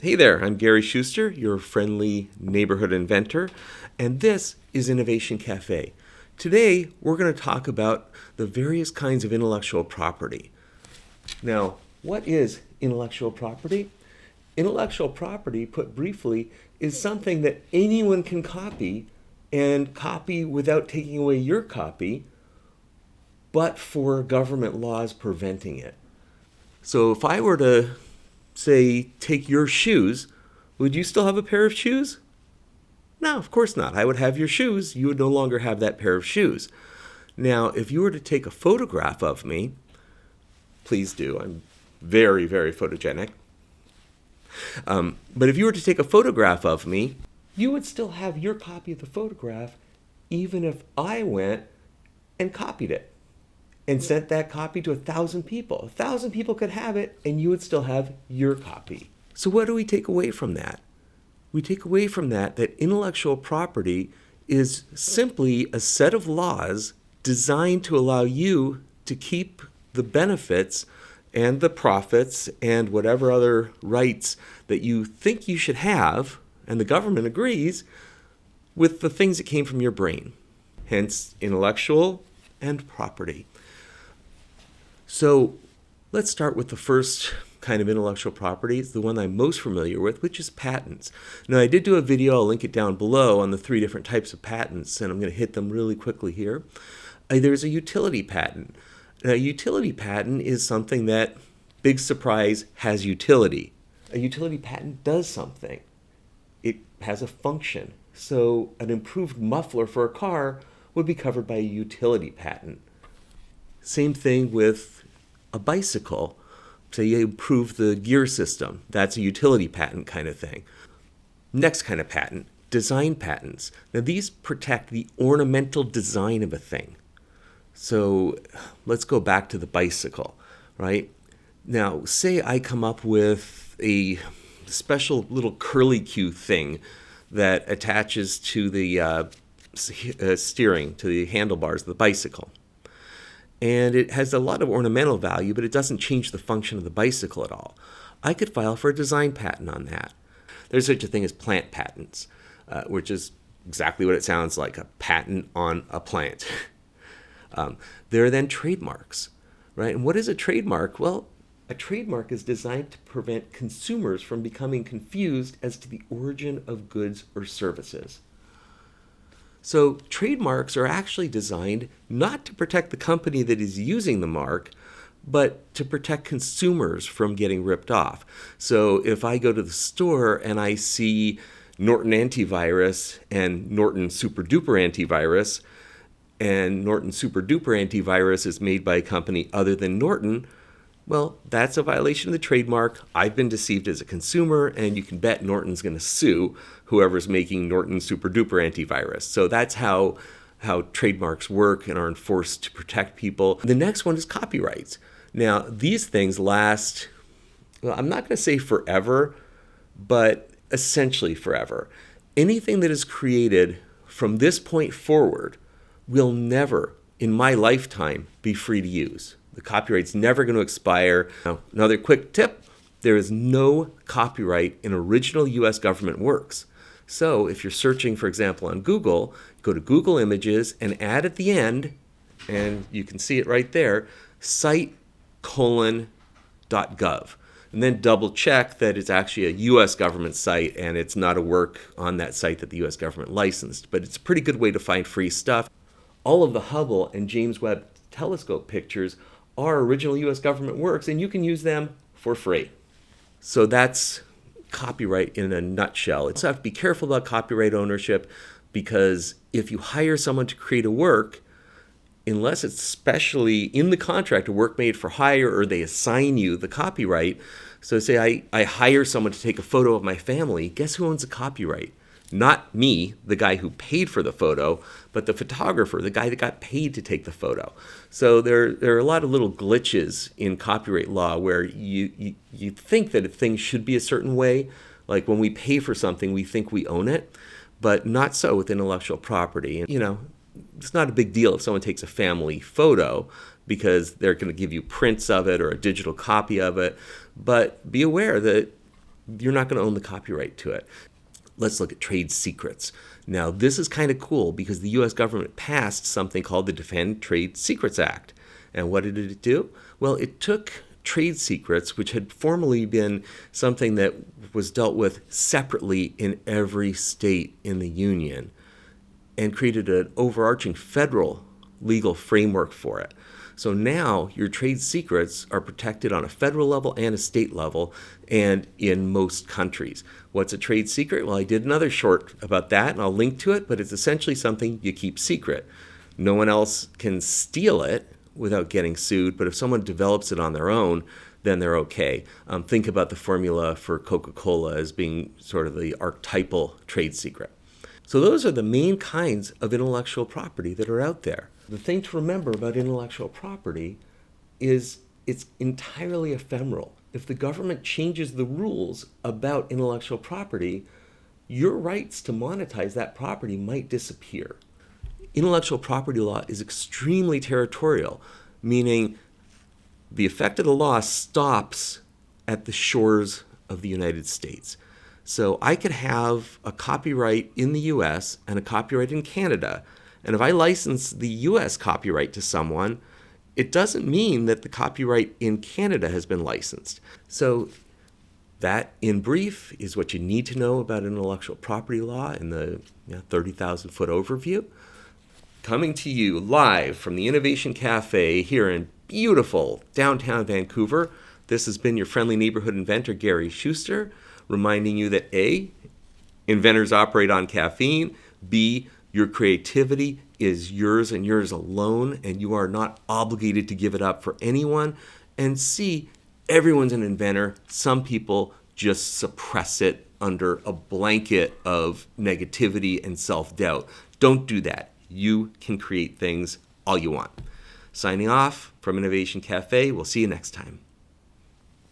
Hey there, I'm Gary Schuster, your friendly neighborhood inventor, and this is Innovation Cafe. Today, we're going to talk about the various kinds of intellectual property. Now, what is intellectual property? Intellectual property, put briefly, is something that anyone can copy and copy without taking away your copy, but for government laws preventing it. So if I were to say, take your shoes, would you still have a pair of shoes? No, of course not. I would have your shoes. You would no longer have that pair of shoes. Now, if you were to take a photograph of me, please do. I'm very, very photogenic. But if you were to take a photograph of me, you would still have your copy of the photograph even if I went and copied it and sent that copy to 1,000 people. 1,000 people could have it, and you would still have your copy. So what do we take away from that? We take away from that intellectual property is simply a set of laws designed to allow you to keep the benefits and the profits and whatever other rights that you think you should have, and the government agrees, with the things that came from your brain. Hence, intellectual and property. So let's start with the first kind of intellectual property. It's the one I'm most familiar with, which is patents. Now, I did do a video, I'll link it down below, on the 3 different types of patents, and I'm going to hit them really quickly here. There's a utility patent. A utility patent is something that, big surprise, has utility. A utility patent does something. It has a function. So an improved muffler for a car would be covered by a utility patent. Same thing with a bicycle. Say you improve the gear system. That's a utility patent kind of thing. Next kind of patent, design patents. Now these protect the ornamental design of a thing. So let's go back to the bicycle, right? Now, say I come up with a special little curly-Q thing that attaches to the steering, to the handlebars of the bicycle. And it has a lot of ornamental value, but it doesn't change the function of the bicycle at all. I could file for a design patent on that. There's such a thing as plant patents, which is exactly what it sounds like, a patent on a plant. There are then trademarks, right? And what is a trademark? Well, a trademark is designed to prevent consumers from becoming confused as to the origin of goods or services. So trademarks are actually designed not to protect the company that is using the mark, but to protect consumers from getting ripped off. So if I go to the store and I see Norton Antivirus and Norton Super Duper Antivirus, and Norton Super Duper Antivirus is made by a company other than Norton, well, that's a violation of the trademark. I've been deceived as a consumer, and you can bet Norton's going to sue whoever's making Norton Super Duper Antivirus. So that's how trademarks work and are enforced to protect people. The next one is copyrights. Now, these things last, well, I'm not going to say forever, but essentially forever. Anything that is created from this point forward will never, in my lifetime, be free to use. The copyright's never going to expire. Now, another quick tip, there is no copyright in original US government works. So if you're searching, for example, on Google, go to Google Images and add at the end, and you can see it right there, site:/.gov. And then double check that it's actually a US government site and it's not a work on that site that the US government licensed. But it's a pretty good way to find free stuff. All of the Hubble and James Webb Telescope pictures are original US government works, and you can use them for free. So that's copyright in a nutshell. So you have to be careful about copyright ownership, because if you hire someone to create a work, unless it's specially in the contract, a work made for hire, or they assign you the copyright. So say I hire someone to take a photo of my family, guess who owns the copyright? Not me, the guy who paid for the photo, but the photographer, the guy that got paid to take the photo. So there are a lot of little glitches in copyright law where you think that things should be a certain way. Like when we pay for something, we think we own it, but not so with intellectual property. And, it's not a big deal if someone takes a family photo, because they're going to give you prints of it or a digital copy of it. But be aware that you're not going to own the copyright to it. Let's look at trade secrets. Now, this is kind of cool because the US government passed something called the Defend Trade Secrets Act. And what did it do? Well, it took trade secrets, which had formerly been something that was dealt with separately in every state in the Union, and created an overarching federal legal framework for it. So now your trade secrets are protected on a federal level and a state level, and in most countries. What's a trade secret? Well, I did another short about that, and I'll link to it, but it's essentially something you keep secret. No one else can steal it without getting sued, but if someone develops it on their own, then they're okay. Think about the formula for Coca-Cola as being sort of the archetypal trade secret. So those are the main kinds of intellectual property that are out there. The thing to remember about intellectual property is it's entirely ephemeral. If the government changes the rules about intellectual property, your rights to monetize that property might disappear. Intellectual property law is extremely territorial, meaning the effect of the law stops at the shores of the United States. So I could have a copyright in the US and a copyright in Canada, and if I license the US copyright to someone, it doesn't mean that the copyright in Canada has been licensed. So that, in brief, is what you need to know about intellectual property law in the 30,000-foot overview. Coming to you live from the Innovation Cafe here in beautiful downtown Vancouver, this has been your friendly neighborhood inventor, Gary Schuster, reminding you that A, inventors operate on caffeine, B, your creativity is yours and yours alone, and you are not obligated to give it up for anyone, and C, everyone's an inventor. Some people just suppress it under a blanket of negativity and self-doubt. Don't do that. You can create things all you want. Signing off from Innovation Cafe. We'll see you next time.